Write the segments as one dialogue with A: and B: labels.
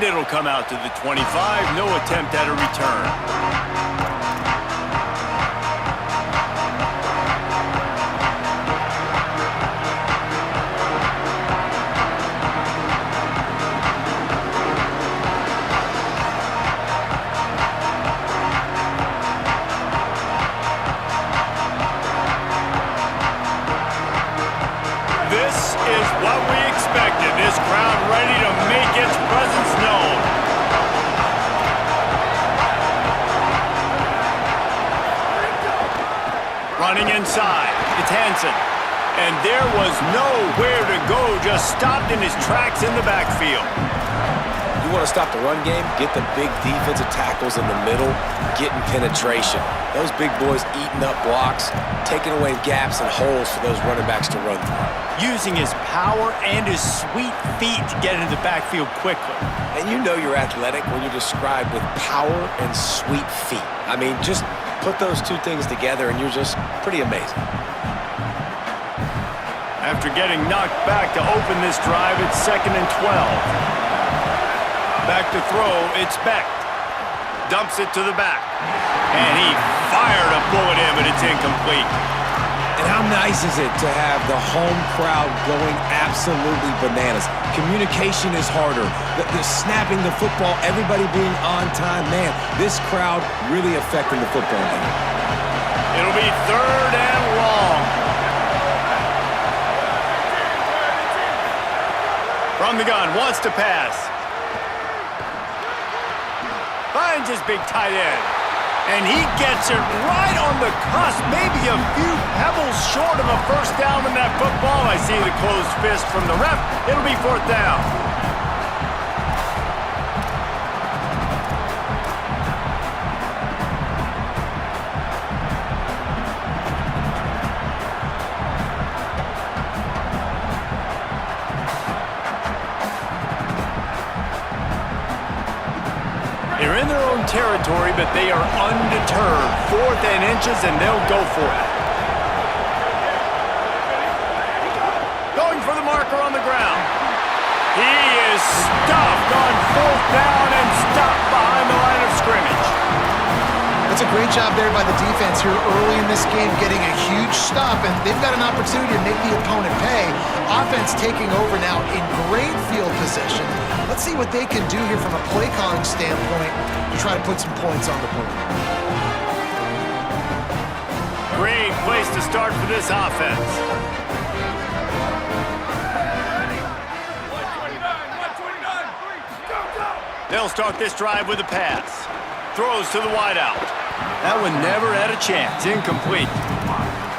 A: And it'll come out to the 25. No attempt at a return. This crowd ready to make its presence known. Running inside, it's Hansen. And there was nowhere to go, just stopped in his tracks in the backfield.
B: You want to stop the run game? Get the big defensive tackles in the middle, getting penetration. Those big boys eating up blocks, taking away gaps and holes for those running backs to run through.
A: Using his power and his sweet feet to get into the backfield quickly.
B: And you know you're athletic when you're described with power and sweet feet. I mean, just put those two things together and you're just pretty amazing.
A: After getting knocked back to open this drive, it's 2nd and 12. Back to throw, it's Beck. Dumps it to the back. And he fired a bullet in, but it's incomplete.
B: And how nice is it to have the home crowd going absolutely bananas? Communication is harder. The snapping the football, everybody being on time. Man, this crowd really affecting the football game.
A: It'll be 3rd and long. From the gun, wants to pass. Finds his big tight end. And he gets it right on the cusp, maybe a few pebbles short of a first down in that football. I see the closed fist from the ref. It'll be 4th down. They're in their own territory, but they are undeterred. 4th and inches, and they'll go for it. Going for the marker on the ground. He is stuffed on 4th down and stopped behind the line of scrimmage.
C: That's a great job there by the defense here early in this game, getting a huge stop, and they've got an opportunity to make the opponent pay. Offense taking over now in great field possession. Let's see what they can do here from a play calling standpoint to try to put some points on the board.
A: Great place to start for this offense. They'll start this drive with a pass. Throws to the wideout. That one never had a chance. Incomplete.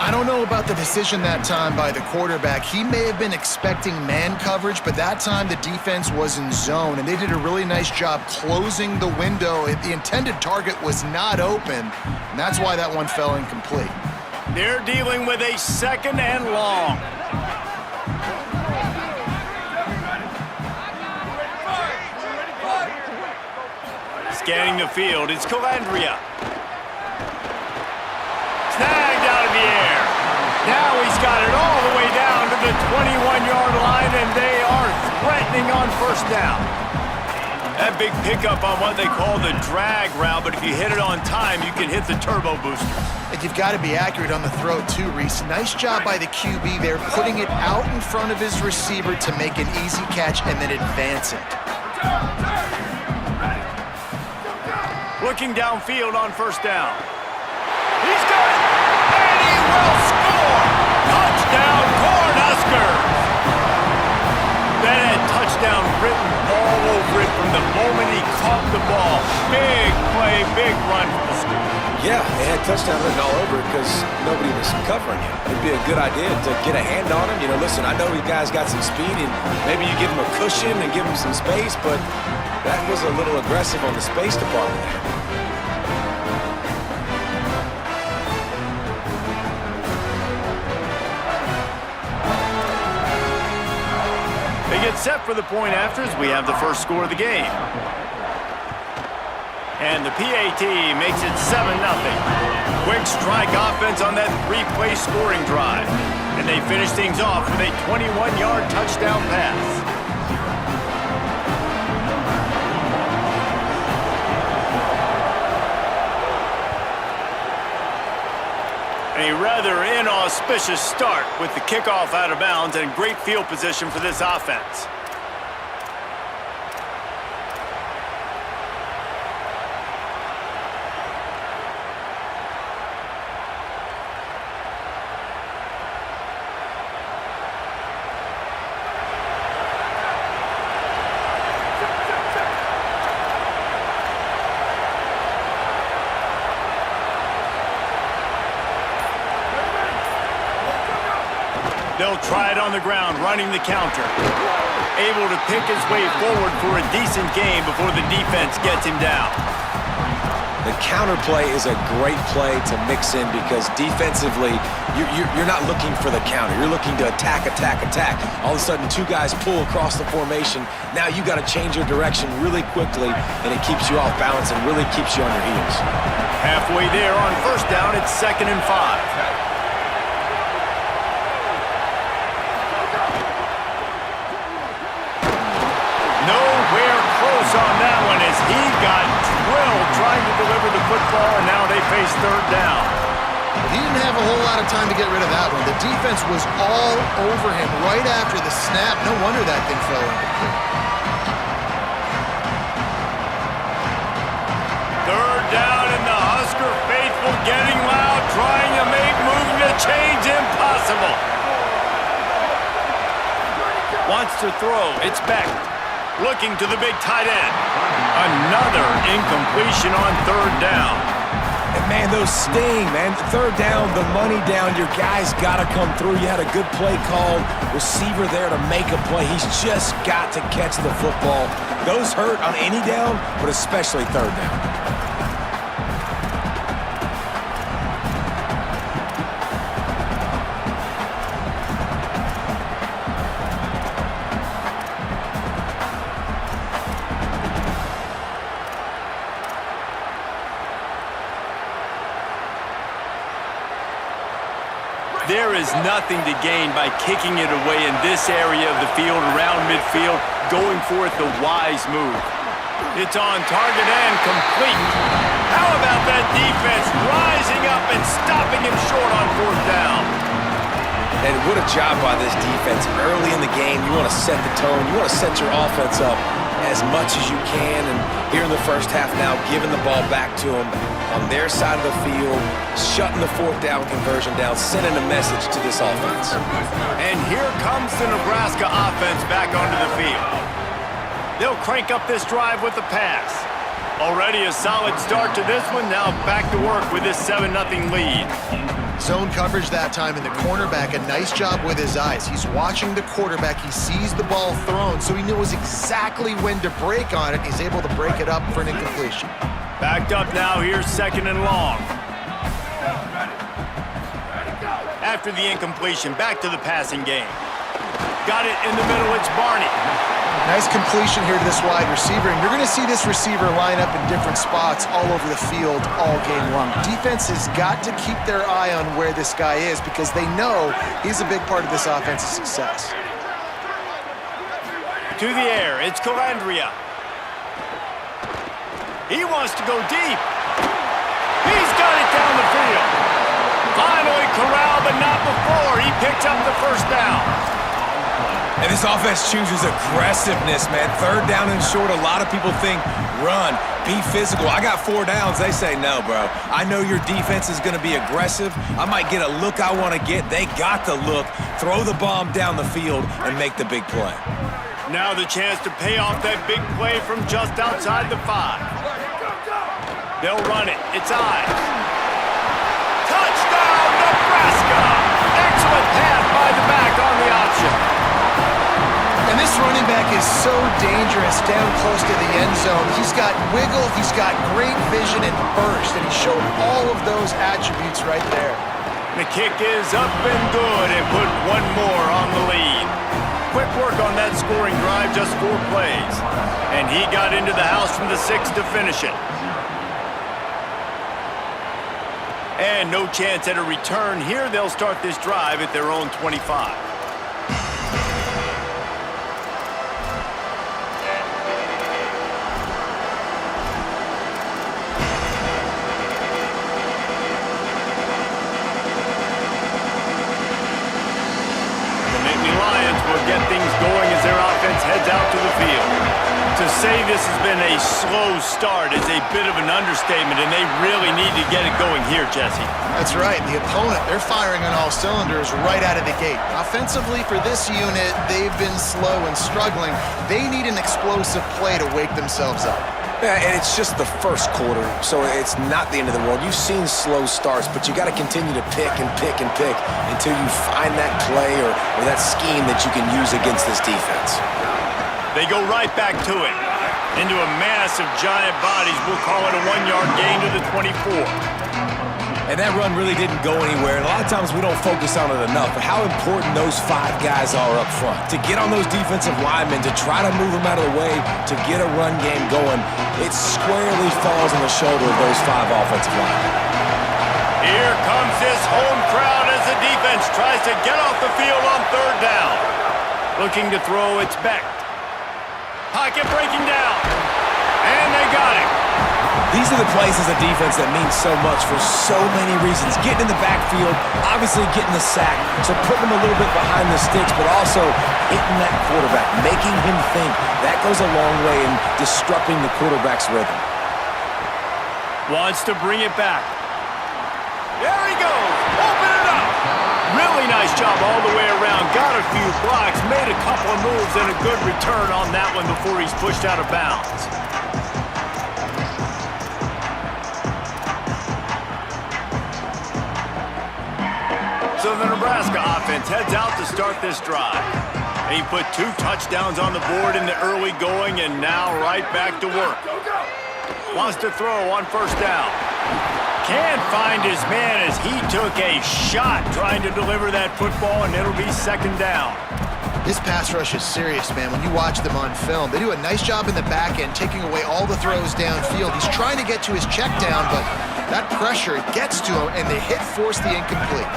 C: I don't know about the decision that time by the quarterback. He may have been expecting man coverage, but that time the defense was in zone, and they did a really nice job closing the window. The intended target was not open, and that's why that one fell incomplete.
A: They're dealing with a 2nd and long. Scanning the field, it's Calandria. Snagged out of the air. Now he's got it all the way down to the 21-yard line, and they are threatening on 1st down. That big pickup on what they call the drag route, but if you hit it on time, you can hit the turbo booster.
C: And you've got to be accurate on the throw too, Reese. Nice job by the QB there, putting it out in front of his receiver to make an easy catch and then advance it.
A: Looking downfield on 1st down. He's got it, and he will score! Touchdown, Cornhuskers! That had touchdown written all over it from the moment he caught the ball. Big play, big run for the school.
B: Yeah, they had touchdown written all over it because nobody was covering him. It'd be a good idea to get a hand on him. You know, listen, I know you guys got some speed, and maybe you give him a cushion and give him some space, but that was a little aggressive on the space department there.
A: They get set for the point after as we have the first score of the game. And the PAT makes it 7-0. Quick strike offense on that 3-play scoring drive. And they finish things off with a 21-yard touchdown pass. A rather inauspicious start with the kickoff out of bounds and great field position for this offense. They'll try it on the ground, running the counter. Able to pick his way forward for a decent game before the defense gets him down.
B: The counter play is a great play to mix in because defensively, you're not looking for the counter. You're looking to attack, attack, attack. All of a sudden, two guys pull across the formation. Now you got to change your direction really quickly, and it keeps you off balance and really keeps you on your heels.
A: Halfway there on first down, it's 2nd and 5. On that one as he got drilled trying to deliver the football, and now they face 3rd down.
C: He didn't have a whole lot of time to get rid of that one. The defense was all over him right after the snap. No wonder that thing fell in.
A: 3rd down, and the Husker faithful getting loud, trying to make moving the change impossible. Wants to throw. It's Beck. Looking to the big tight end. Another incompletion on 3rd down.
B: And man, those sting, man. 3rd down, the money down. Your guy's got to come through. You had a good play called. Receiver there to make a play. He's just got to catch the football. Those hurt on any down, but especially 3rd down.
A: There is nothing to gain by kicking it away in this area of the field, around midfield, going for it the wise move. It's on target and complete. How about that defense rising up and stopping him short on 4th down?
B: And what a job by this defense. Early in the game, you want to set the tone. You want to set your offense up as much as you can. And here in the first half now, giving the ball back to them on their side of the field, shutting the 4th down conversion down, sending a message to this offense.
A: And here comes the Nebraska offense back onto the field. They'll crank up this drive with the pass. Already a solid start to this one. Now back to work with this 7-0 lead.
C: Zone coverage that time, and the cornerback, a nice job with his eyes. He's watching the quarterback. He sees the ball thrown, so he knows exactly when to break on it. He's able to break it up for an incompletion.
A: Backed up now, here's 2nd and long. After the incompletion, back to the passing game. Got it in the middle, it's Barney.
C: Nice completion here to this wide receiver, and you're going to see this receiver line up in different spots all over the field all game long. Defense has got to keep their eye on where this guy is because they know he's a big part of this offense's success.
A: To the air, it's Calandria. He wants to go deep. He's got it down the field. Finally corralled, but not before. He picks up the 1st down.
B: And this offense chooses aggressiveness, man. 3rd down and short, a lot of people think run, be physical. I got 4 downs. They say no, bro. I know your defense is going to be aggressive. I might get a look I want to get. They got the look. Throw the bomb down the field and make the big play.
A: Now the chance to pay off that big play from just outside the 5. They'll run it. It's Ives. Touchdown, Nebraska! Excellent pass by the back on the option.
C: And this running back is so dangerous down close to the end zone. He's got wiggle, he's got great vision and burst, and he showed all of those attributes right there.
A: The kick is up and good and put one more on the lead. Quick work on that scoring drive, just 4 plays. And he got into the house from the 6 to finish it. And no chance at a return here. They'll start this drive at their own 25. say this has been a slow start is a bit of an understatement, and they really need to get it going here, Jesse.
C: That's right. The opponent, they're firing on all cylinders right out of the gate. Offensively, for this unit, they've been slow and struggling. They need an explosive play to wake themselves up.
B: Yeah, and it's just the first quarter, so it's not the end of the world. You've seen slow starts, but you got to continue to pick and pick and pick until you find that play or that scheme that you can use against this defense.
A: They go right back to it. Into a mass of giant bodies. We'll call it a 1-yard gain to the 24.
B: And that run really didn't go anywhere. And a lot of times we don't focus on it enough, but how important those 5 guys are up front. To get on those defensive linemen, to try to move them out of the way, to get a run game going, it squarely falls on the shoulder of those 5 offensive linemen.
A: Here comes this home crowd as the defense tries to get off the field on 3rd down. Looking to throw, it's Beck. Pocket breaking down. And they got him.
B: These are the plays as a defense that mean so much for so many reasons. Getting in the backfield, obviously getting the sack, so putting them a little bit behind the sticks, but also hitting that quarterback, making him think. That goes a long way in disrupting the quarterback's rhythm.
A: Wants to bring it back. There he goes. Open it up. Really nice job all the way around. Got a few blocks, made a couple of moves, and a good return on that one before he's pushed out of bounds. So the Nebraska offense heads out to start this drive. He put 2 touchdowns on the board in the early going, and now right back to work. Wants to throw on 1st down. Can't find his man as he took a shot trying to deliver that football, and it'll be 2nd down.
C: This pass rush is serious, man. When you watch them on film, they do a nice job in the back end, taking away all the throws downfield. He's trying to get to his check down, but that pressure gets to him, and the hit forced the incomplete.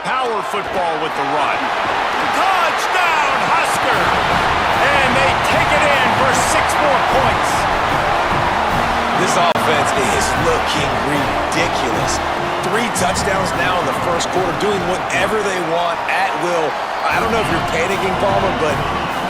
A: Power football with the run. Touchdown, Husker! And they take it in for 6 more points.
B: This offense is looking ridiculous. 3 touchdowns now in the first quarter, doing whatever they want at will. I don't know if you're panicking, Palmer, but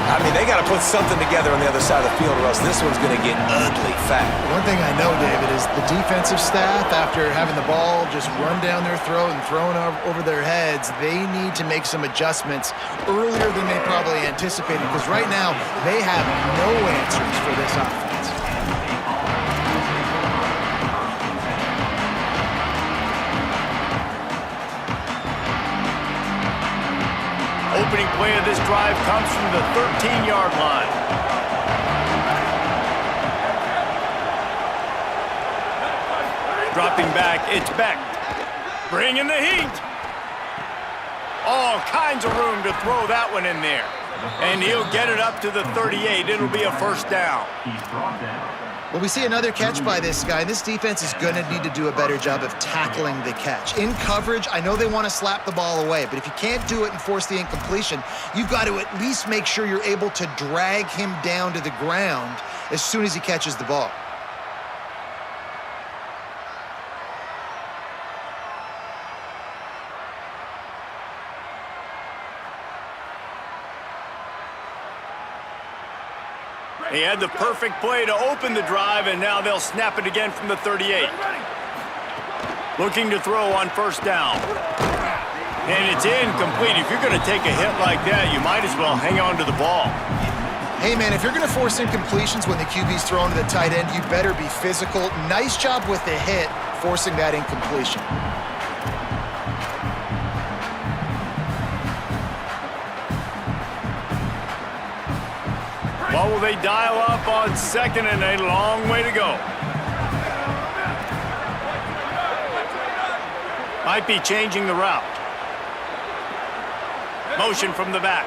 B: I mean, they got to put something together on the other side of the field or else this one's going to get ugly fast.
C: One thing I know, David, is the defensive staff, after having the ball just run down their throat and thrown over their heads, they need to make some adjustments earlier than they probably anticipated, because right now they have no answers for this offense.
A: Opening play of this drive comes from the 13-yard line. Dropping back, it's Beck. Bringing the heat. All kinds of room to throw that one in there. And he'll get it up to the 38. It'll be a 1st down.
C: Well, we see another catch by this guy. This defense is going to need to do a better job of tackling the catch. In coverage, I know they want to slap the ball away, but if you can't do it and force the incompletion, you've got to at least make sure you're able to drag him down to the ground as soon as he catches the ball.
A: He had the perfect play to open the drive, and now they'll snap it again from the 38. Looking to throw on 1st down. And it's incomplete. If you're going to take a hit like that, you might as well hang on to the ball.
C: Hey, man, if you're going to force incompletions when the QB's thrown to the tight end, you better be physical. Nice job with the hit, forcing that incompletion.
A: What will they dial up on 2nd and a long way to go? Might be changing the route. Motion from the back.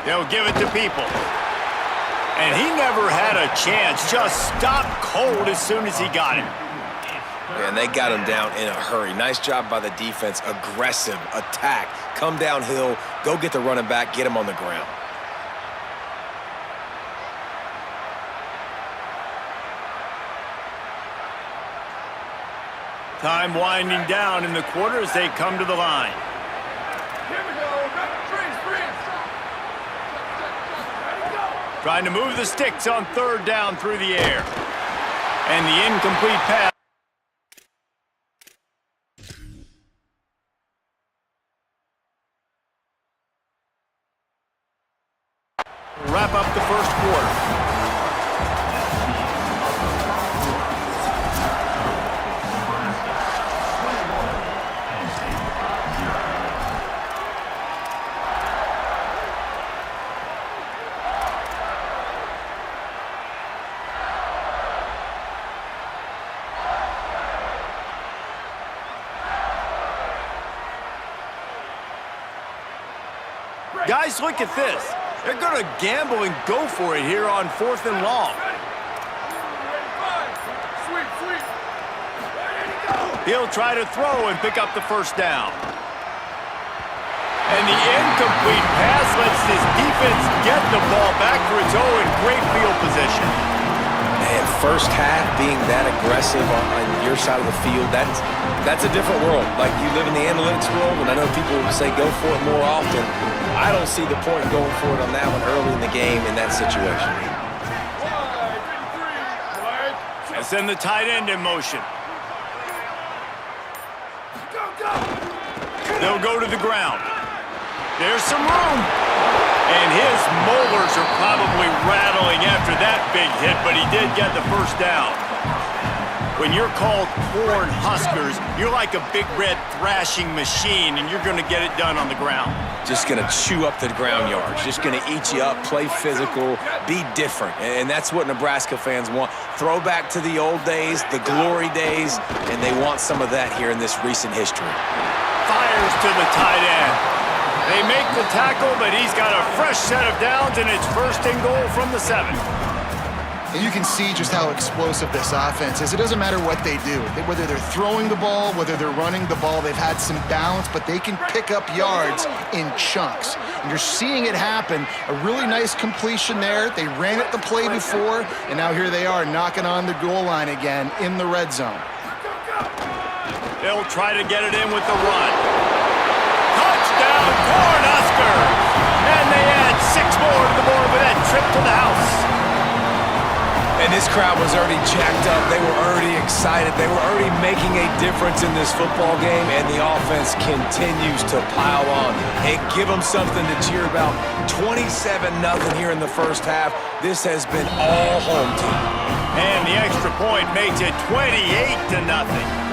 A: They'll give it to People. And he never had a chance. Just stopped cold as soon as he got him.
B: And they got him down in a hurry. Nice job by the defense. Aggressive attack. Come downhill. Go get the running back. Get him on the ground.
A: Time winding down in the quarter as they come to the line. Trying to move the sticks on third down through the air. And the incomplete pass. Wrap up the first quarter. Guys, look at this. They're going to gamble and go for it here on 4th and long. He'll try to throw and pick up the first down. And the incomplete pass lets this defense get the ball back for its own great field position.
B: Man, first half being that aggressive on your side of the field, that's a different world. Like, you live in the analytics world, and I know people say go for it more often. I don't see the point in going for it on that one early in the game in that situation.
A: And send the tight end in motion. They'll go to the ground. There's some room. And his molars are probably rattling after that big hit, but he did get the first down. When you're called Corn Huskers, you're like a big red thrashing machine, and you're going to get it done on the ground.
B: Just going to chew up the ground yards. Just going to eat you up, play physical, be different. And that's what Nebraska fans want. Throw back to the old days, the glory days, and they want some of that here in this recent history.
A: Fires to the tight end. They make the tackle, but he's got a fresh set of downs, and it's 1st and goal from the 7.
C: And you can see just how explosive this offense is. It doesn't matter what they do. Whether they're throwing the ball, whether they're running the ball, they've had some balance, but they can pick up yards in chunks. And you're seeing it happen. A really nice completion there. They ran it the play before, and now here they are knocking on the goal line again in the red zone.
A: They'll try to get it in with the run. Touchdown, Cornhuskers! And they add 6 more to the board with that trip to the house.
B: And this crowd was already jacked up. They were already excited. They were already making a difference in this football game, and the offense continues to pile on and give them something to cheer about. 27-0 here in the first half. This has been all home team.
A: And the extra point makes it 28-0.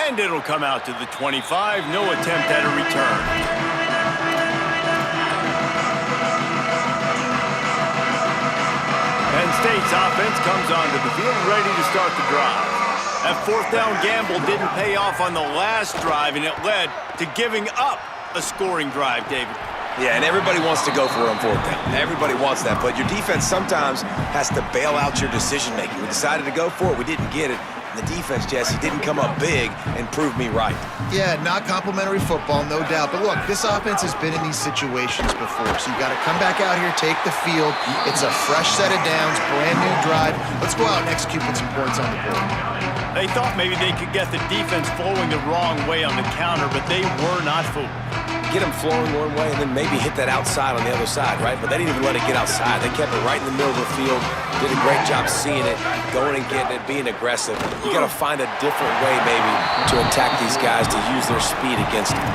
A: And it'll come out to the 25. No attempt at a return. Penn State's offense comes onto the field ready to start the drive. That 4th down gamble didn't pay off on the last drive, and it led to giving up a scoring drive, David.
B: Yeah, and everybody wants to go for it on 4th down. Everybody wants that, but your defense sometimes has to bail out your decision-making. We decided to go for it. We didn't get it. The defense, Jesse, didn't come up big and prove me right.
C: Yeah, not complimentary football, no doubt. But look, this offense has been in these situations before, so you got to come back out here, take the field. It's a fresh set of downs, brand new drive. Let's go out and execute with some points on the board.
A: They thought maybe they could get the defense flowing the wrong way on the counter, but they were not fooled.
B: Get them flowing one way and then maybe hit that outside on the other side, right? But they didn't even let it get outside. They kept it right in the middle of the field. Did a great job seeing it, going and getting it, being aggressive. You got to find a different way maybe to attack these guys, to use their speed against them.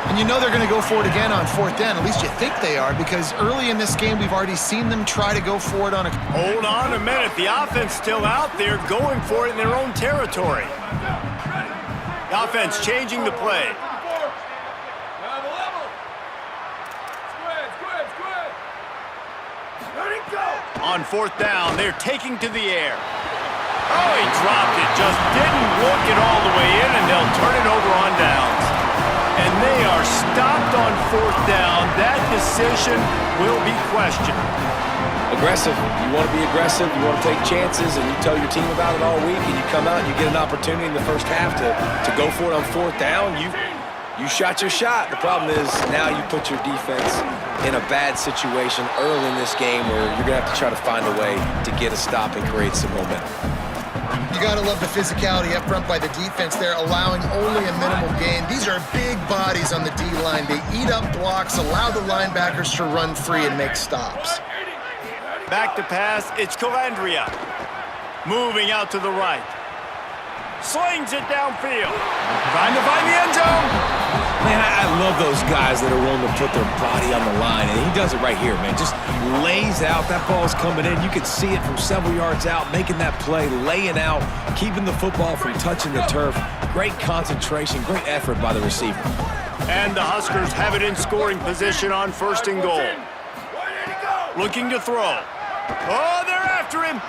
C: And you know they're going to go for it again on 4th down. At least you think they are, because early in this game we've already seen them try to go for it on a...
A: Hold on a minute. The offense still out there going for it in their own territory. The offense changing the play. On 4th down, they're taking to the air. Oh, he dropped it. Just didn't look it all the way in, and they'll turn it over on downs. And they are stopped on 4th down. That decision will be questioned.
B: Aggressive. You want to be aggressive. You want to take chances, and you tell your team about it all week, and you come out and you get an opportunity in the first half to go for it on 4th down. You shot your shot. The problem is now you put your defense in a bad situation early in this game where you're going to have to try to find a way to get a stop and create some momentum.
C: You got to love the physicality up front by the defense there, allowing only a minimal gain. These are big bodies on the D-line. They eat up blocks, allow the linebackers to run free and make stops.
A: Back to pass, it's Calandria. Moving out to the right. Slings it downfield. Trying to find the end zone.
B: Man, I love those guys that are willing to put their body on the line, and he does it right here, man. Just lays out. That ball's coming in. You can see it from several yards out, making that play, laying out, keeping the football from touching the turf. Great concentration, great effort by the receiver.
A: And the Huskers have it in scoring position on 1st and goal. Looking to throw. Oh, they're after him.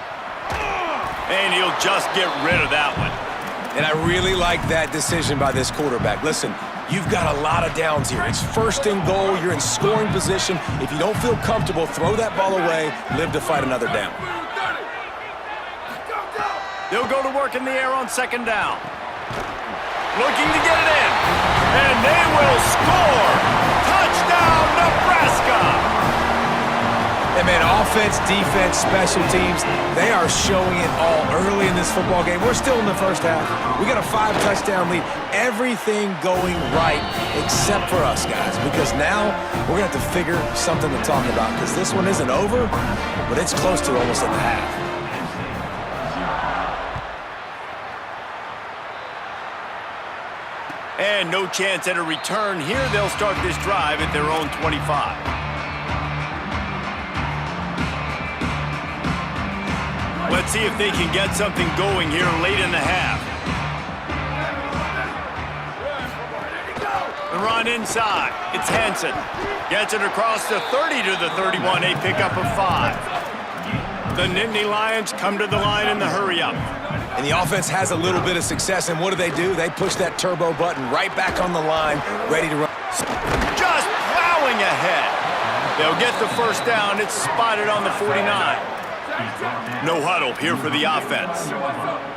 A: And he'll just get rid of that one.
B: And I really like that decision by this quarterback. Listen, you've got a lot of downs here. It's 1st and goal. You're in scoring position. If you don't feel comfortable, throw that ball away. Live to fight another down.
A: They'll go to work in the air on 2nd down. Looking to get it in. And they will score. Touchdown, Nebraska.
B: And man, offense, defense, special teams, they are showing it all early in this football game. We're still in the first half. We got a 5-touchdown lead. Everything going right except for us, guys, because now we're going to have to figure something to talk about because this one isn't over, but it's close to almost at the half.
A: And no chance at a return here. They'll start this drive at their own 25. Let's see if they can get something going here late in the half. The run inside. It's Hansen. Gets it across the 30 to the 31. A pickup of 5. The Nittany Lions come to the line in the hurry-up.
B: And the offense has a little bit of success, and what do? They push that turbo button right back on the line, ready to run.
A: Just plowing ahead. They'll get the 1st down. It's spotted on the 49. No huddle here for the offense.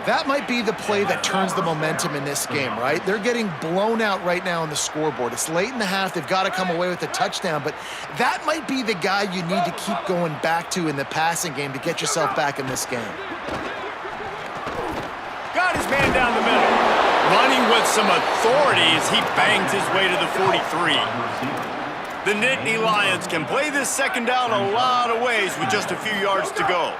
C: That might be the play that turns the momentum in this game, right? They're getting blown out right now on the scoreboard. It's late in the half. They've got to come away with a touchdown, but that might be the guy you need to keep going back to in the passing game to get yourself back in this game.
A: Got his man down the middle. Running with some authority as he bangs his way to the 43. The Nittany Lions can play this 2nd down a lot of ways with just a few yards to go.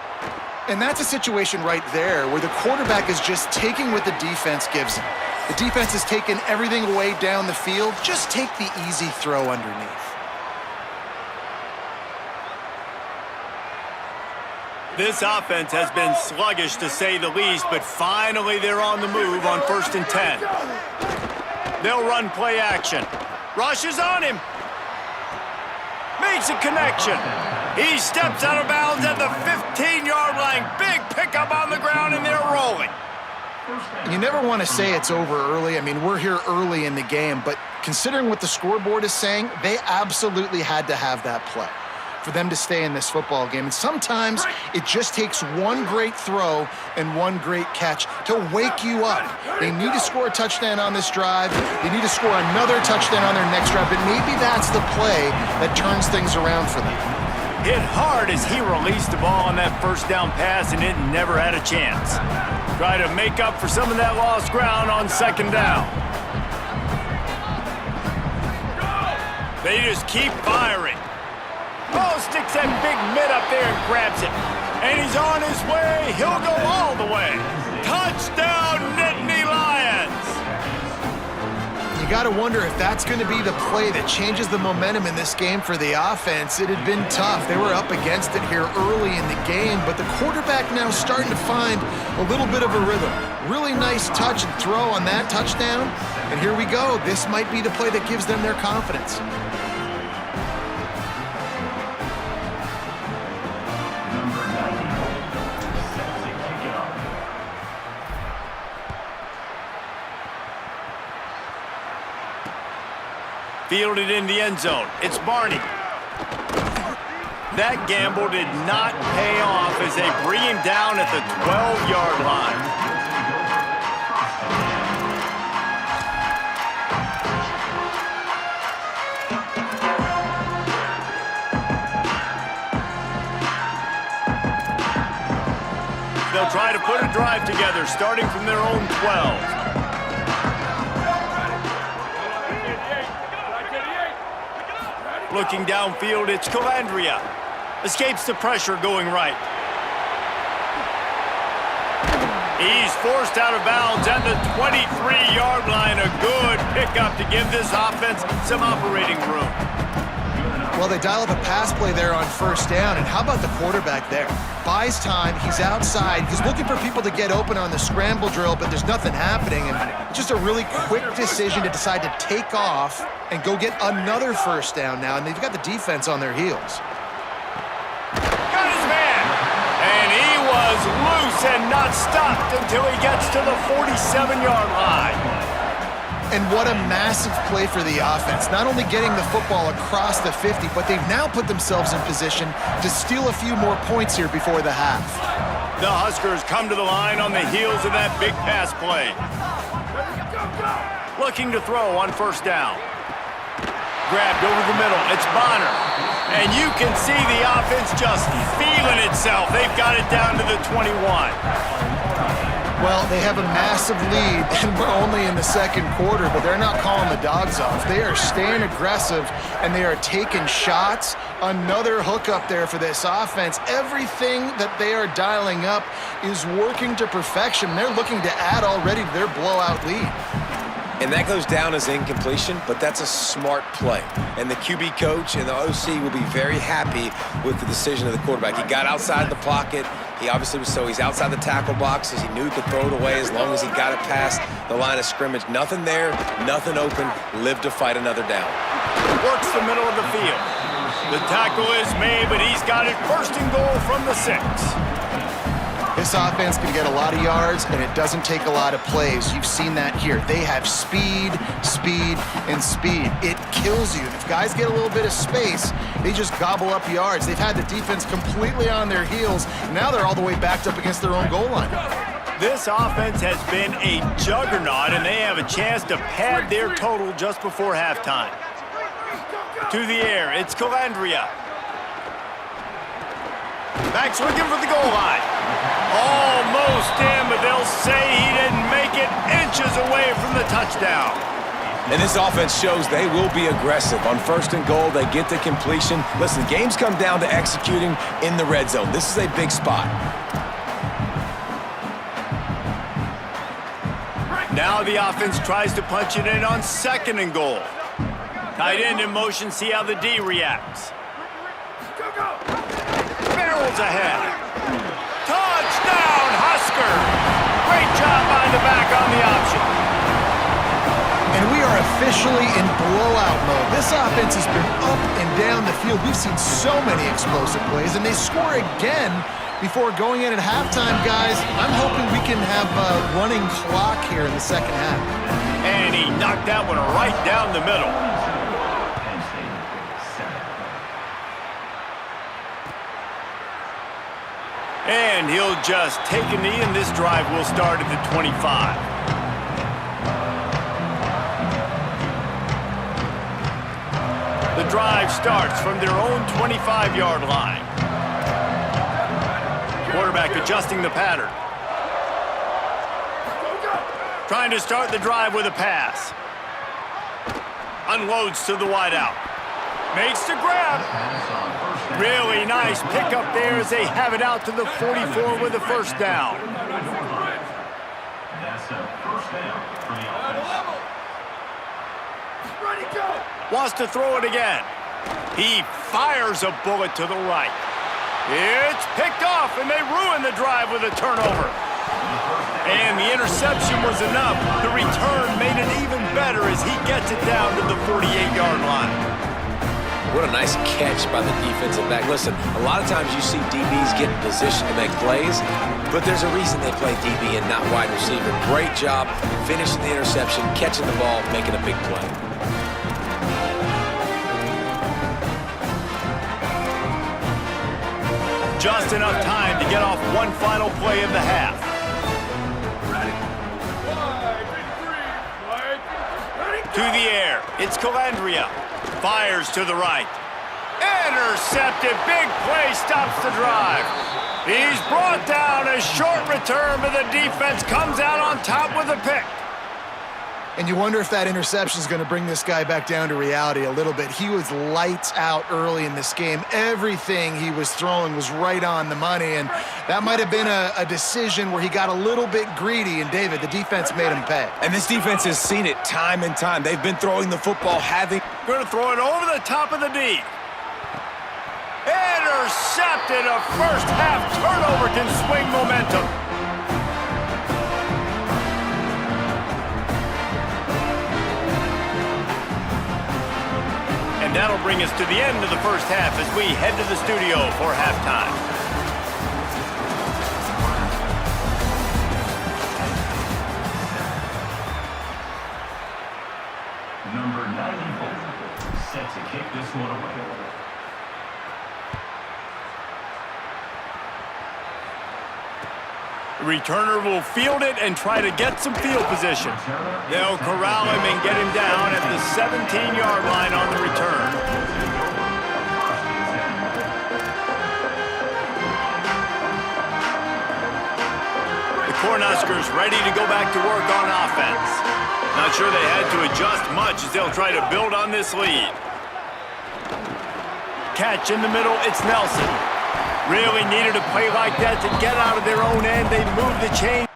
C: And that's a situation right there where the quarterback is just taking what the defense gives him. The defense is taking everything away down the field. Just take the easy throw underneath.
A: This offense has been sluggish to say the least, but finally they're on the move on 1st and 10. They'll run play action. Rushes on him. Makes a connection. He steps out of bounds at the 15-yard line. Big pickup on the ground, and they're rolling.
C: You never want to say it's over early. I mean, we're here early in the game, but considering what the scoreboard is saying, they absolutely had to have that play for them to stay in this football game. And sometimes it just takes one great throw and one great catch to wake you up. They need to score a touchdown on this drive. They need to score another touchdown on their next drive, but maybe that's the play that turns things around for them.
A: Hit hard as he released the ball on that 1st down pass, and it never had a chance. Try to make up for some of that lost ground on 2nd down. They just keep firing. Oh, sticks that big mitt up there and grabs it. And he's on his way. He'll go all the way. Touchdown, Nittany Lions!
C: You got to wonder if that's going to be the play that changes the momentum in this game for the offense. It had been tough. They were up against it here early in the game, but the quarterback now starting to find a little bit of a rhythm. Really nice touch and throw on that touchdown. And here we go. This might be the play that gives them their confidence.
A: Fielded in the end zone. It's Barney. That gamble did not pay off as they bring him down at the 12-yard line. They'll try to put a drive together, starting from their own 12. Looking downfield, it's Calandria. Escapes the pressure going right. He's forced out of bounds at the 23-yard line. A good pickup to give this offense some operating room.
C: Well, they dial up a pass play there on first down, and how about the quarterback there? Buys time, he's outside, he's looking for people to get open on the scramble drill, but there's nothing happening, and just a really quick decision to decide to take off and go get another first down now, and they've got the defense on their heels.
A: Got his man, and he was loose and not stopped until he gets to the 47-yard line.
C: And what a massive play for the offense. Not only getting the football across the 50, but they've now put themselves in position to steal a few more points here before the half.
A: The Huskers come to the line on the heels of that big pass play. Looking to throw on first down. Grabbed over the middle. It's Bonner. And you can see the offense just feeling itself. They've got it down to the 21.
C: Well, they have a massive lead, and we're only in the second quarter, but they're not calling the dogs off. They are staying aggressive, and they are taking shots. Another hookup there for this offense. Everything that they are dialing up is working to perfection. They're looking to add already to their blowout lead.
B: And that goes down as incompletion, but that's a smart play. And the QB coach and the OC will be very happy with the decision of the quarterback. He got outside the pocket. He obviously was he's outside the tackle box as he knew he could throw it away as long as he got it past the line of scrimmage. Nothing there, nothing open, lived to fight another down.
A: Works the middle of the field. The tackle is made, but he's got it first and goal from the 6.
C: This offense can get a lot of yards, and it doesn't take a lot of plays. You've seen that here. They have speed, speed, and speed. It kills you. If guys get a little bit of space, they just gobble up yards. They've had the defense completely on their heels. Now they're all the way backed up against their own goal line.
A: This offense has been a juggernaut, and they have a chance to pad their total just before halftime. To the air, it's Calandria. Max looking for the goal line. Almost in, but they'll say he didn't make it, inches away from the touchdown.
B: And this offense shows they will be aggressive. On first and goal, they get the completion. Listen, games come down to executing in the red zone. This is a big spot.
A: Now the offense tries to punch it in on second and goal. Tight end in motion, see how the D reacts. Barrels ahead. Touchdown, Husker! Great job by the back on the option.
C: And we are officially in blowout mode. This offense has been up and down the field. We've seen so many explosive plays, and they score again before going in at halftime, guys. I'm hoping we can have a running clock here in the second half.
A: And he knocked that one right down the middle. And he'll just take a knee, and this drive will start at the 25. The drive starts from their own 25-yard line. Quarterback adjusting the pattern. Trying to start the drive with a pass. Unloads to the wideout. Makes the grab. Really nice pickup there as they have it out to the 44 with a first down.
D: That's a first down for the offense.
A: Wants to throw it again. He fires a bullet to the right. It's picked off, and they ruin the drive with a turnover. And the interception was enough. The return made it even better as he gets it down to the 48-yard line.
B: What a nice catch by the defensive back. Listen, a lot of times you see DBs get in position to make plays, but there's a reason they play DB and not wide receiver. Great job finishing the interception, catching the ball, making a big play.
A: Just enough time to get off one final play of the half. To the air, it's Calandria. Fires to the right. Intercepted. Big play stops the drive. He's brought down. A short return, but the defense comes out on top with a pick.
C: And you wonder if that interception is going to bring this guy back down to reality a little bit. He was lights out early in this game. Everything he was throwing was right on the money, and that might have been a decision where he got a little bit greedy, and David, the defense made him pay.
B: And this defense has seen it time and time. They've been throwing the football,
A: Going to throw it over the top of the D. Intercepted. A first half turnover can swing momentum. And that'll bring us to the end of the first half as we head to the studio for halftime.
D: Number 94, set to kick this one away.
A: The returner will field it and try to get some field position. They'll corral him and get him down at the 17-yard line on the return. The Cornhuskers ready to go back to work on offense. Not sure they had to adjust much as they'll try to build on this lead. Catch in the middle, it's Nelson. Really needed a play like that to get out of their own end. They moved the chain.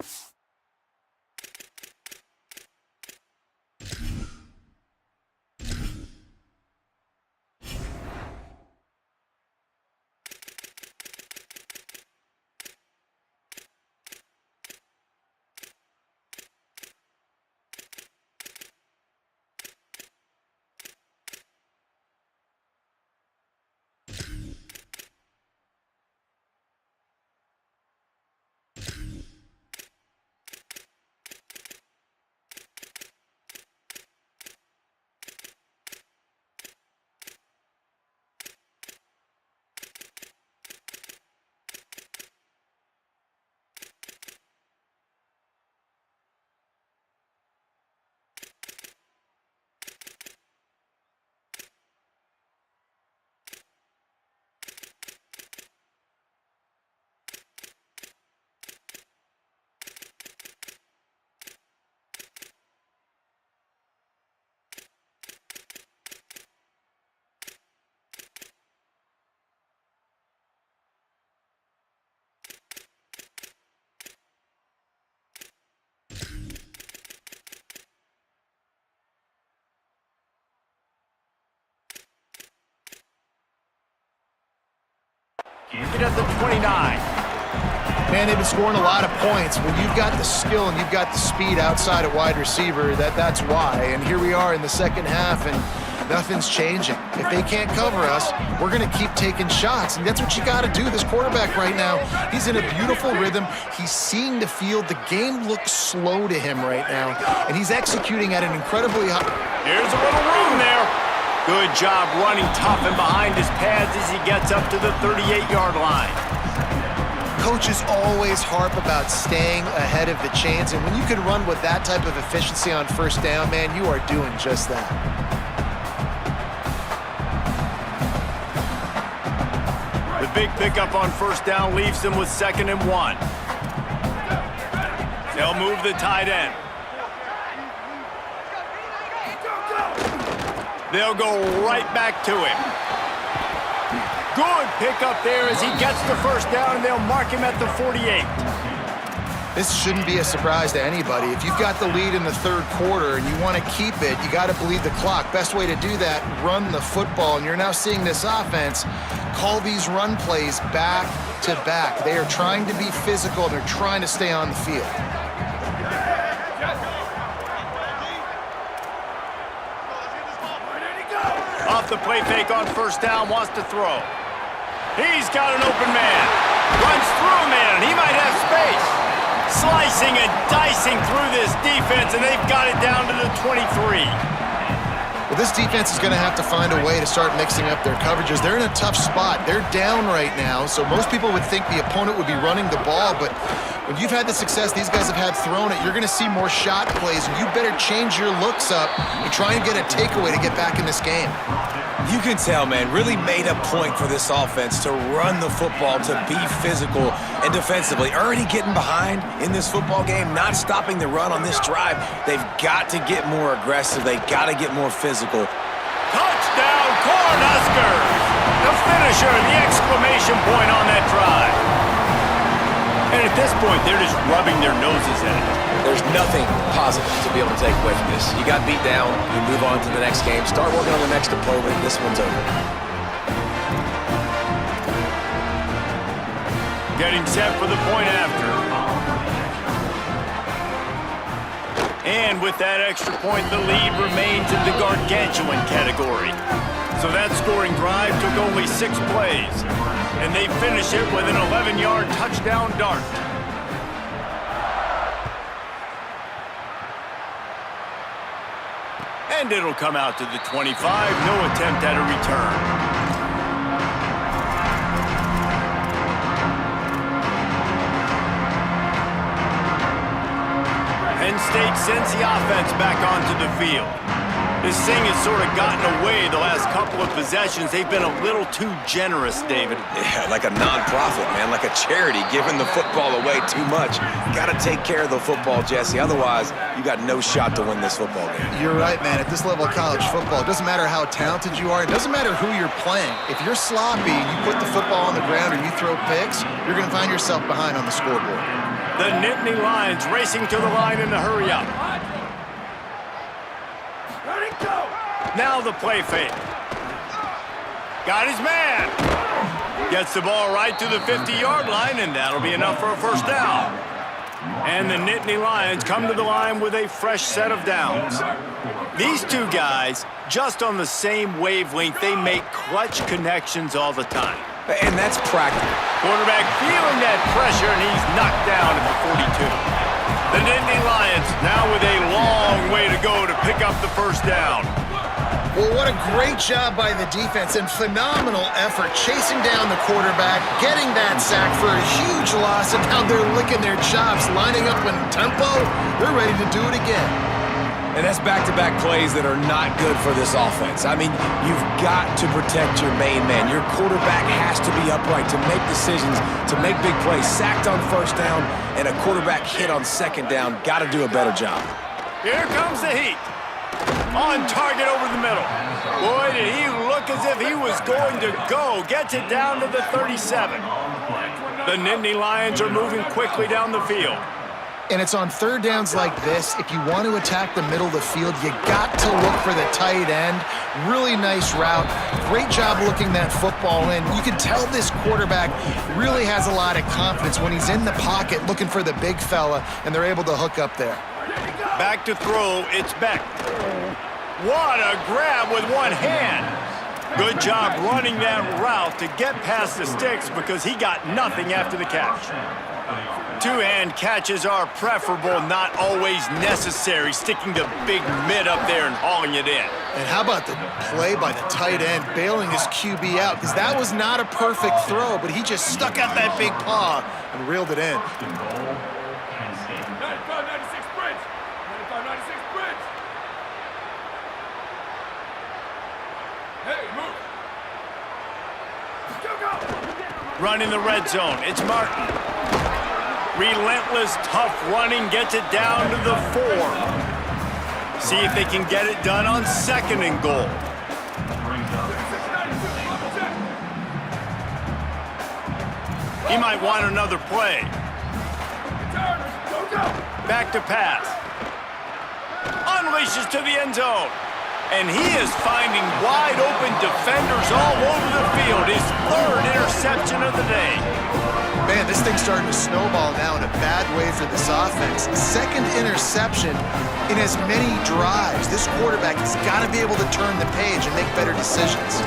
A: Get at the 29.
C: Man, they've been scoring a lot of points. When you've got the skill and you've got the speed outside at wide receiver, that's why. And here we are in the second half, and nothing's changing. If they can't cover us, we're going to keep taking shots, and that's what you got to do. This quarterback right now, he's in a beautiful rhythm. He's seeing the field. The game looks slow to him right now, and he's executing at an incredibly high...
A: Here's a little room there. Good job running tough and behind his pads as he gets up to the 38-yard line.
C: Coaches always harp about staying ahead of the chains, and when you can run with that type of efficiency on first down, man, you are doing just that.
A: The big pickup on first down leaves them with 2nd and 1. They'll move the tight end. They'll go right back to him. Good pickup there as he gets the first down, and they'll mark him at the 48.
C: This shouldn't be a surprise to anybody. If you've got the lead in the third quarter and you want to keep it, you got to bleed the clock. Best way to do that, run the football. And you're now seeing this offense call these run plays back to back. They are trying to be physical. They're trying to stay on the field.
A: Off the play fake on first down, wants to throw. He's got an open man. Runs through a man, and he might have space. Slicing and dicing through this defense, and they've got it down to the 23.
C: Well, this defense is going to have to find a way to start mixing up their coverages. They're in a tough spot. They're down right now, so most people would think the opponent would be running the ball, but when you've had the success these guys have had throwing it, you're going to see more shot plays, and you better change your looks up and try and get a takeaway to get back in this game.
B: You can tell, man, really made a point for this offense to run the football, to be physical and defensively. Already getting behind in this football game, not stopping the run on this drive. They've got to get more aggressive. They've got to get more physical.
A: Touchdown, Cornhuskers! The finisher, the exclamation point on that drive. And at this point, they're just rubbing their noses at it.
B: There's nothing positive to be able to take away from this. You got beat down, you move on to the next game, start working on the next opponent. This one's over.
A: Getting set for the point after. And with that extra point, the lead remains in the gargantuan category. So that scoring drive took only 6 plays. And they finish it with an 11-yard touchdown dart. And it'll come out to the 25. No attempt at a return. Penn State sends the offense back onto the field. This thing has sort of gotten away the last couple of possessions. They've been a little too generous, David.
B: Yeah, like a non-profit, man, like a charity, giving the football away too much. You got to take care of the football, Jesse. Otherwise, you got no shot to win this football game.
C: You're right, man. At this level of college football, it doesn't matter how talented you are. It doesn't matter who you're playing. If you're sloppy, you put the football on the ground or you throw picks, you're going to find yourself behind on the scoreboard.
A: The Nittany Lions racing to the line in the hurry-up. Now the play fake. Got his man. Gets the ball right to the 50-yard line, and that'll be enough for a first down. And the Nittany Lions come to the line with a fresh set of downs. These two guys, just on the same wavelength, they make clutch connections all the time.
B: And that's practical.
A: Quarterback feeling that pressure, and he's knocked down at the 42. The Nittany Lions now with a long way to go to pick up the first down.
C: Well, what a great job by the defense and phenomenal effort chasing down the quarterback, getting that sack for a huge loss, and now they're licking their chops, lining up in tempo. They're ready to do it again.
B: And that's back-to-back plays that are not good for this offense. I mean, you've got to protect your main man. Your quarterback has to be upright to make decisions, to make big plays. Sacked on first down and a quarterback hit on second down. Got to do a better job.
A: Here comes the heat. On target over the middle. Boy, did he look as if he was going to go. Gets it down to the 37. The Nittany Lions are moving quickly down the field.
C: And it's on third downs like this, if you want to attack the middle of the field, you got to look for the tight end. Really nice route. Great job looking that football in. You can tell this quarterback really has a lot of confidence when he's in the pocket looking for the big fella, and they're able to hook up there.
A: Back to throw, it's Beck. What a grab with one hand. Good job running that route to get past the sticks because he got nothing after the catch. Two-hand catches are preferable, not always necessary. Sticking the big mid up there and hauling it in.
C: And how about the play by the tight end, bailing his QB out? Because that was not a perfect throw, but he just stuck out that big paw and reeled it in.
A: Running the red zone, it's Martin. Relentless, tough running, gets it down to the 4. See if they can get it done on second and goal. He might want another play. Back to pass. Unleashes to the end zone. And he is finding wide-open defenders all over the field. His third interception of the day.
C: Man, this thing's starting to snowball now in a bad way for this offense. Second interception in as many drives. This quarterback has got to be able to turn the page and make better decisions.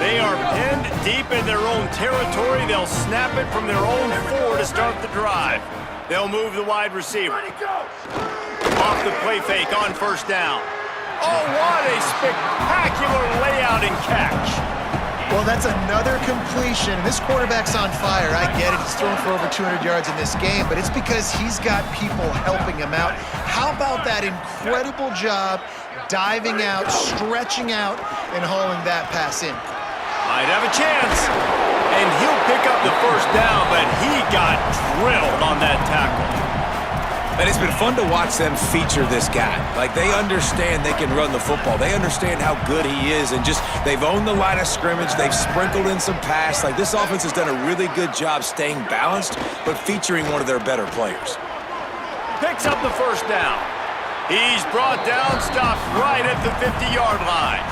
A: They are pinned deep in their own territory. They'll snap it from their own 4 to start the drive. They'll move the wide receiver. Off the play fake on first down. Oh, what a spectacular layout and catch.
C: Well, that's another completion. This quarterback's on fire. I get it. He's thrown for over 200 yards in this game, but it's because he's got people helping him out. How about that incredible job diving out, stretching out, and hauling that pass in?
A: Might have a chance. And he'll pick up the first down, but he got drilled on that tackle.
B: And it's been fun to watch them feature this guy. Like, they understand they can run the football. They understand how good he is, and just they've owned the line of scrimmage. They've sprinkled in some pass. Like, this offense has done a really good job staying balanced, but featuring one of their better players.
A: Picks up the first down. He's brought down, stopped right at the 50-yard line.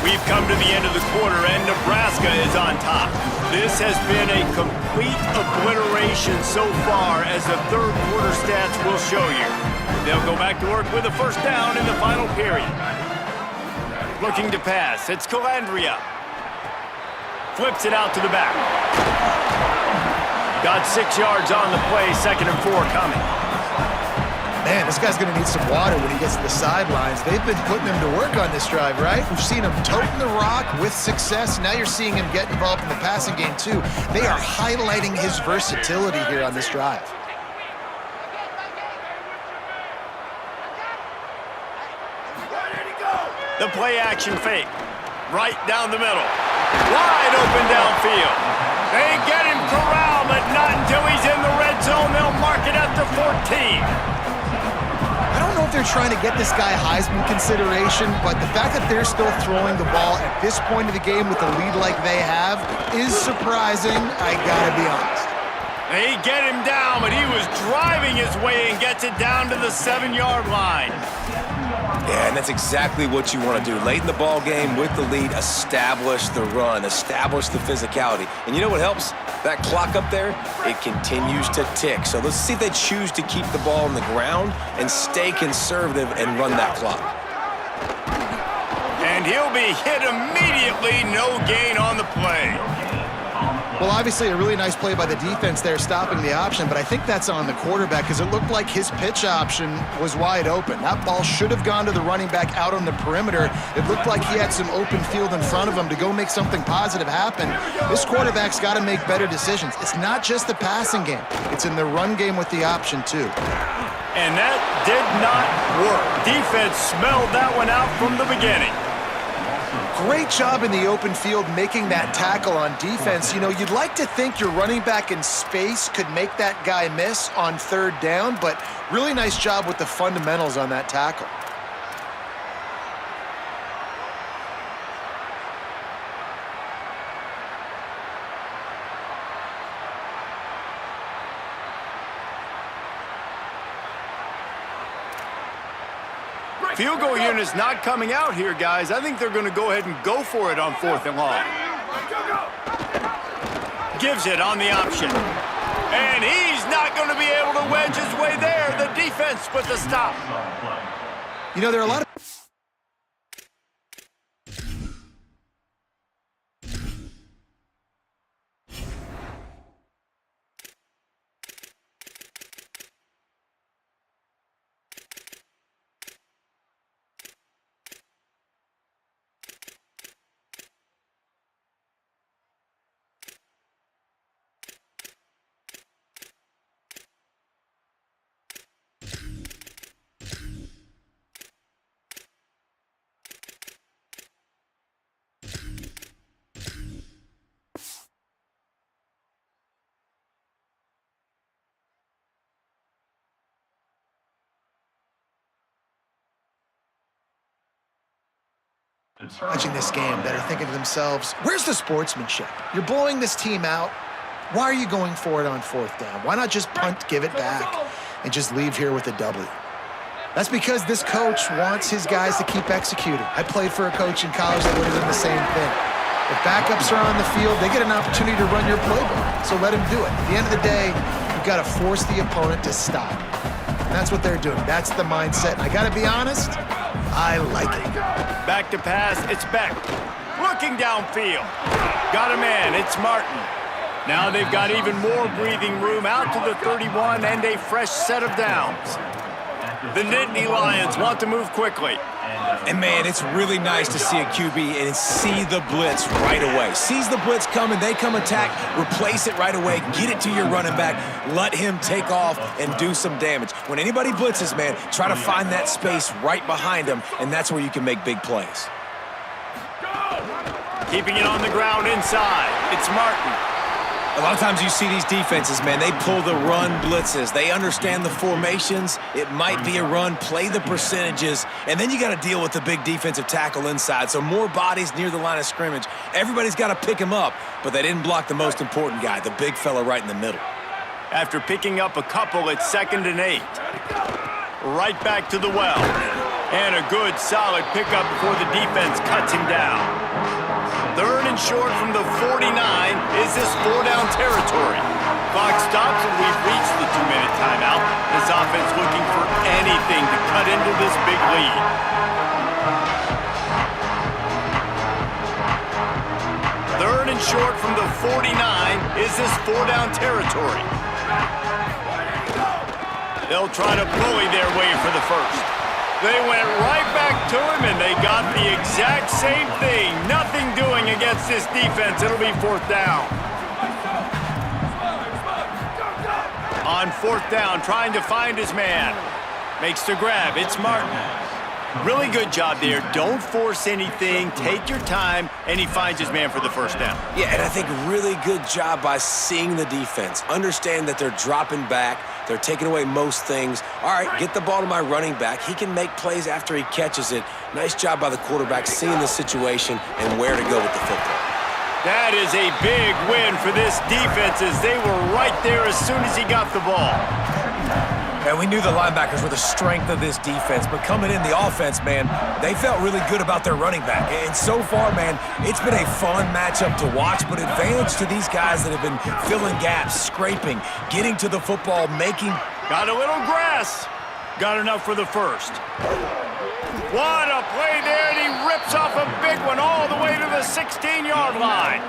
A: We've come to the end of the quarter, and Nebraska is on top. This has been a complete obliteration so far, as the third quarter stats will show you. They'll go back to work with a first down in the final period. Looking to pass. It's Calandria. Flips it out to the back. Got 6 yards on the play, 2nd and 4 coming.
C: Man, this guy's going to need some water when he gets to the sidelines. They've been putting him to work on this drive, right? We've seen him toting the rock with success. Now you're seeing him get involved in the passing game, too. They are highlighting his versatility here on this drive.
A: The play action fake. Right down the middle. Wide open downfield. They get him corralled, but not until he's in the red zone. They'll mark it at the 14.
C: I don't know if they're trying to get this guy Heisman consideration, but the fact that they're still throwing the ball at this point of the game with the lead like they have is surprising, I gotta be honest.
A: They get him down, but he was driving his way and gets it down to the 7-yard line.
B: Yeah, and that's exactly what you want to do. Late in the ball game with the lead, establish the run, establish the physicality. And you know what helps? That clock up there, it continues to tick. So let's see if they choose to keep the ball on the ground and stay conservative and run that clock.
A: And he'll be hit immediately, no gain on the play.
C: Well, obviously a really nice play by the defense there stopping the option, but I think that's on the quarterback because it looked like his pitch option was wide open. That ball should have gone to the running back out on the perimeter. It looked like he had some open field in front of him to go make something positive happen. This quarterback's got to make better decisions. It's not just the passing game. It's in the run game with the option, too.
A: And that did not work. Defense smelled that one out from the beginning.
C: Great job in the open field making that tackle on defense. You know, you'd like to think your running back in space could make that guy miss on 3rd down, but really nice job with the fundamentals on that tackle.
A: Field goal unit's not coming out here, guys. I think they're going to go ahead and go for it on 4th and long. Gives it on the option. And he's not going to be able to wedge his way there. The defense with the stop.
C: You know, there are a lot of... watching this game that are thinking to themselves, where's the sportsmanship? You're blowing this team out. Why are you going for it on 4th down? Why not just punt, give it back, and just leave here with a W? That's because this coach wants his guys to keep executing. I played for a coach in college that would have done the same thing. If backups are on the field, they get an opportunity to run your playbook, so let him do it. At the end of the day, you've got to force the opponent to stop. And that's what they're doing. That's the mindset. And I got to be honest, I like it.
A: Back to pass, it's Beck. Looking downfield. Got a man, it's Martin. Now they've got even more breathing room out to the 31 and a fresh set of downs. The Nittany Lions want to move quickly.
B: And, man, it's really nice to see a QB and see the blitz right away. Sees the blitz coming, they come attack, replace it right away, get it to your running back, let him take off and do some damage. When anybody blitzes, man, try to find that space right behind them, and that's where you can make big plays.
A: Keeping it on the ground inside. It's Martin.
B: A lot of times you see these defenses, man, they pull the run blitzes. They understand the formations. It might be a run, play the percentages, and then you got to deal with the big defensive tackle inside. So more bodies near the line of scrimmage. Everybody's got to pick him up, but they didn't block the most important guy, the big fella right in the middle.
A: After picking up a couple, it's 2nd and 8. Right back to the well. And a good, solid pickup before the defense cuts him down. 3rd and short from the 49. Is this 4-down territory? Clock stops and we've reached the 2-minute timeout. This offense looking for anything to cut into this big lead. Third and short from the 49. Is this 4-down territory? They'll try to bully their way for the first. They went right back to him, and they got the exact same thing. Nothing doing against this defense. It'll be 4th down. On 4th down, trying to find his man. Makes the grab. It's Martin. Really good job there. Don't force anything. Take your time, and he finds his man for the 1st down.
B: Yeah, and I think really good job by seeing the defense. Understand that they're dropping back. They're taking away most things. All right, get the ball to my running back. He can make plays after he catches it. Nice job by the quarterback seeing the situation and where to go with the football.
A: That is a big win for this defense as they were right there as soon as he got the ball.
B: And we knew the linebackers were the strength of this defense, but coming in the offense, man, they felt really good about their running back. And so far, man, it's been a fun matchup to watch, but advantage to these guys that have been filling gaps, scraping, getting to the football, making...
A: Got a little grass. Got enough for the first. What a play there, and he rips off a big one all the way to the 16-yard line.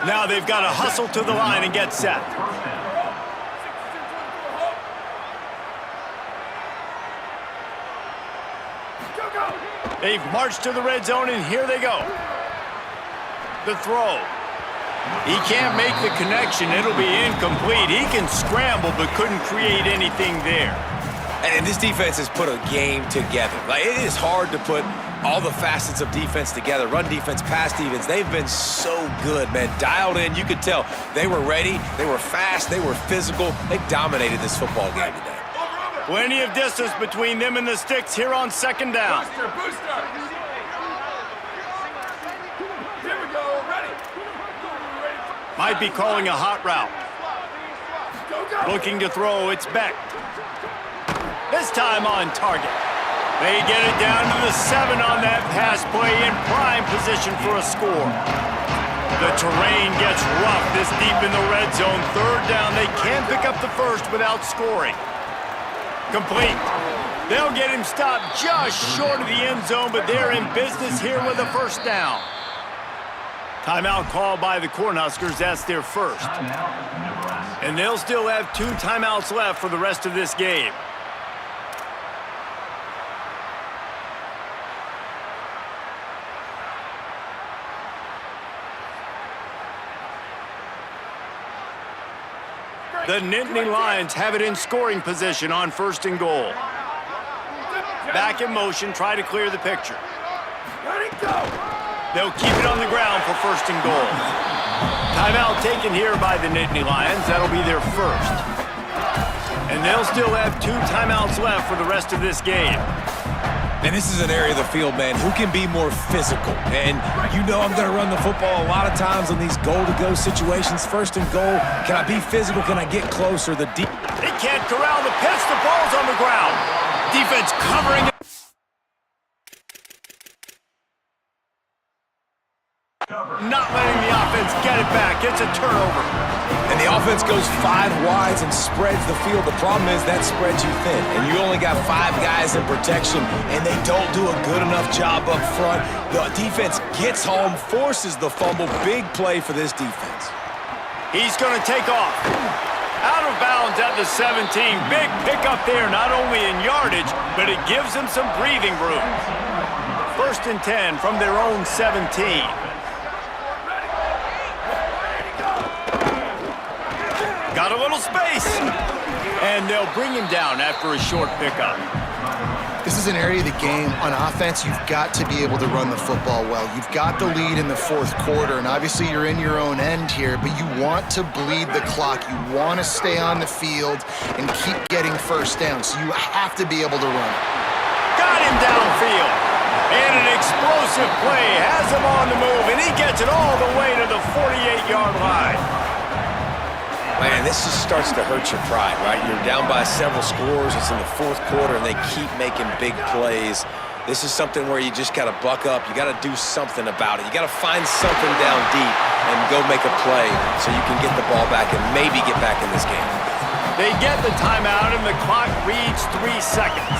A: Now they've got to hustle to the line and get set. They've marched to the red zone, and here they go. The throw. He can't make the connection. It'll be incomplete. He can scramble, but couldn't create anything there.
B: And this defense has put a game together. Like, it is hard to put all the facets of defense together. Run defense, pass defense. They've been so good, man. Dialed in. You could tell they were ready. They were fast. They were physical. They dominated this football game today.
A: Plenty of distance between them and the sticks here on 2nd down.
E: Booster. Here we go. Ready.
A: Might be calling a hot route. Looking to throw. It's Beck. This time on target. They get it down to the 7 on that pass play in prime position for a score. The terrain gets rough this deep in the red zone. 3rd down. They can pick up the first without scoring. Complete. They'll get him stopped just short of the end zone, but they're in business here with a 1st down. Timeout called by the Cornhuskers. That's their first. And they'll still have 2 timeouts left for the rest of this game. The Nittany Lions have it in scoring position on 1st and goal. Back in motion, try to clear the picture. They'll keep it on the ground for 1st and goal. Timeout taken here by the Nittany Lions. That'll be their first. And they'll still have 2 timeouts left for the rest of this game.
B: And this is an area of the field, man, who can be more physical. And you know I'm going to run the football a lot of times on these goal-to-go situations. 1st and goal, can I be physical? Can I get closer? They
A: can't corral the pitch. The ball's on the ground. Defense covering it. Not letting the offense get it back. It's a turnover.
B: And the offense goes 5 wides and spreads the field. The problem is that spreads you thin. And you only got 5 guys in protection, and they don't do a good enough job up front. The defense gets home, forces the fumble. Big play for this defense.
A: He's going to take off. Out of bounds downs at the 17. Big pickup there, not only in yardage, but it gives them some breathing room. 1st and 10 from their own 17. Got a little space. And they'll bring him down after a short pickup.
C: This is an area of the game on offense you've got to be able to run the football well. You've got the lead in the 4th quarter, and obviously you're in your own end here, but you want to bleed the clock. You want to stay on the field and keep getting first down, so you have to be able to run it.
A: Got him downfield. And an explosive play has him on the move, and he gets it all the way to the 48-yard line.
B: Man, this just starts to hurt your pride, right? You're down by several scores. It's in the 4th quarter, and they keep making big plays. This is something where you just got to buck up. You got to do something about it. You got to find something down deep and go make a play so you can get the ball back and maybe get back in this game.
A: They get the timeout, and the clock reads 3 seconds.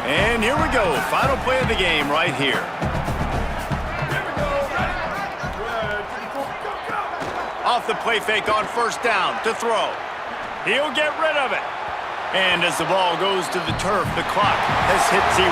A: And here we go. Final play of the game right here. Off the play fake on 1st down to throw. He'll get rid of it. And as the ball goes to the turf, the clock has hit 0.